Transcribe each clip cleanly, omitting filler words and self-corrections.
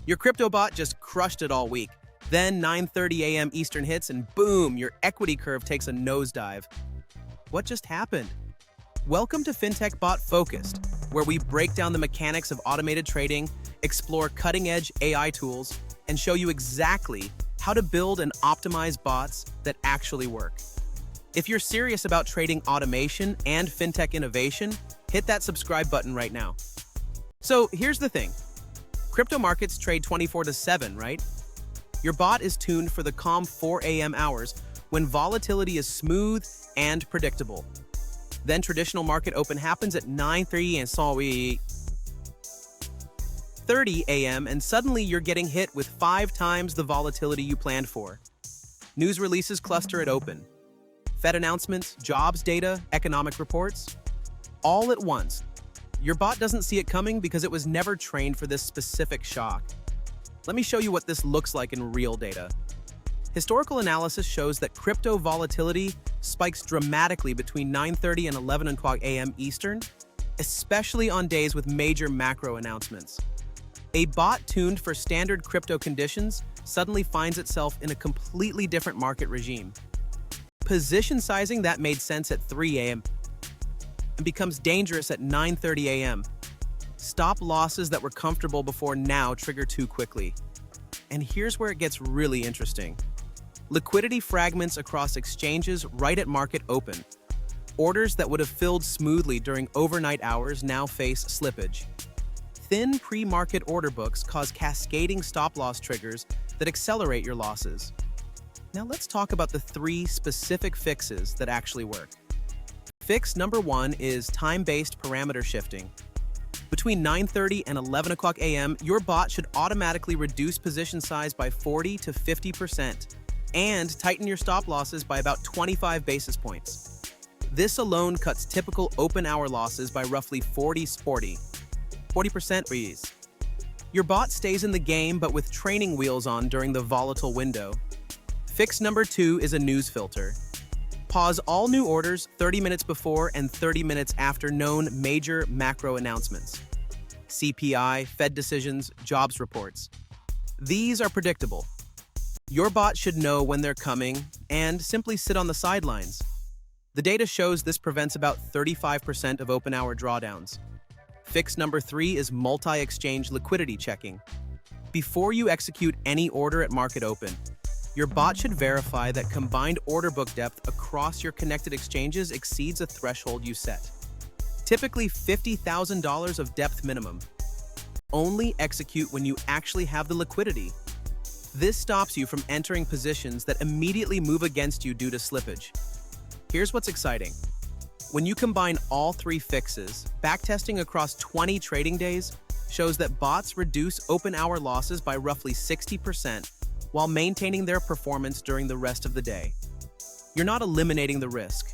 Your crypto bot just crushed it all week. Then 9:30 a.m. Eastern hits and boom, your equity curve takes a nosedive. What just happened? Welcome to FinTech Bot Focused, where we break down the mechanics of automated trading, explore cutting-edge AI tools, and show you exactly how to build and optimize bots that actually work. If you're serious about trading automation and FinTech innovation, hit that subscribe button right now. So here's the thing. Crypto markets trade 24/7, right? Your bot is tuned for the calm 4 a.m. hours when volatility is smooth and predictable. Then traditional market open happens at 9:30 and 30 a.m. and suddenly you're getting hit with 5 times the volatility you planned for. News releases cluster at open. Fed announcements, jobs data, economic reports, all at once. Your bot doesn't see it coming because it was never trained for this specific shock. Let me show you what this looks like in real data. Historical analysis shows that crypto volatility spikes dramatically between 9:30 and 11 o'clock a.m. Eastern, especially on days with major macro announcements. A bot tuned for standard crypto conditions suddenly finds itself in a completely different market regime. Position sizing that made sense at 3 a.m. and becomes dangerous at 9:30 a.m. Stop losses that were comfortable before now trigger too quickly. And here's where it gets really interesting. Liquidity fragments across exchanges right at market open. Orders that would have filled smoothly during overnight hours now face slippage. Thin pre-market order books cause cascading stop-loss triggers that accelerate your losses. Now let's talk about the 3 specific fixes that actually work. Fix number 1 is time-based parameter shifting. Between 9:30 and 11 o'clock a.m., your bot should automatically reduce position size by 40 to 50% and tighten your stop losses by about 25 basis points. This alone cuts typical open hour losses by roughly 40%. Your bot stays in the game but with training wheels on during the volatile window. Fix number 2 is a news filter. Pause all new orders 30 minutes before and 30 minutes after known major macro announcements. CPI, Fed decisions, jobs reports. These are predictable. Your bot should know when they're coming and simply sit on the sidelines. The data shows this prevents about 35% of open hour drawdowns. Fix number 3 is multi-exchange liquidity checking. Before you execute any order at market open, your bot should verify that combined order book depth across your connected exchanges exceeds a threshold you set. Typically $50,000 of depth minimum. Only execute when you actually have the liquidity. This stops you from entering positions that immediately move against you due to slippage. Here's what's exciting. When you combine all 3 fixes, backtesting across 20 trading days shows that bots reduce open hour losses by roughly 60%, while maintaining their performance during the rest of the day. You're not eliminating the risk.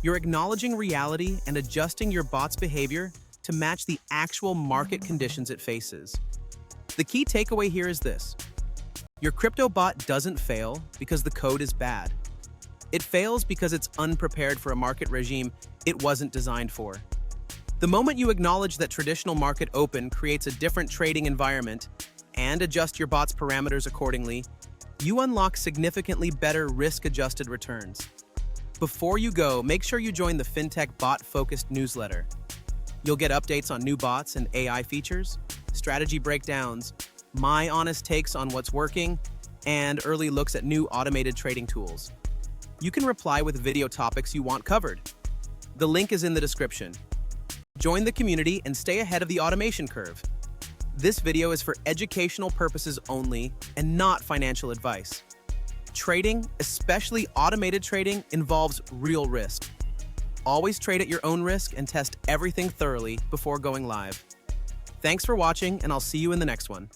You're acknowledging reality and adjusting your bot's behavior to match the actual market conditions it faces. The key takeaway here is this. Your crypto bot doesn't fail because the code is bad. It fails because it's unprepared for a market regime it wasn't designed for. The moment you acknowledge that traditional market open creates a different trading environment and adjust your bot's parameters accordingly, you unlock significantly better risk-adjusted returns. Before you go, make sure you join the FinTech Bot-focused newsletter. You'll get updates on new bots and AI features, strategy breakdowns, my honest takes on what's working, and early looks at new automated trading tools. You can reply with video topics you want covered. The link is in the description. Join the community and stay ahead of the automation curve. This video is for educational purposes only and not financial advice. Trading, especially automated trading, involves real risk. Always trade at your own risk and test everything thoroughly before going live. Thanks for watching, and I'll see you in the next one.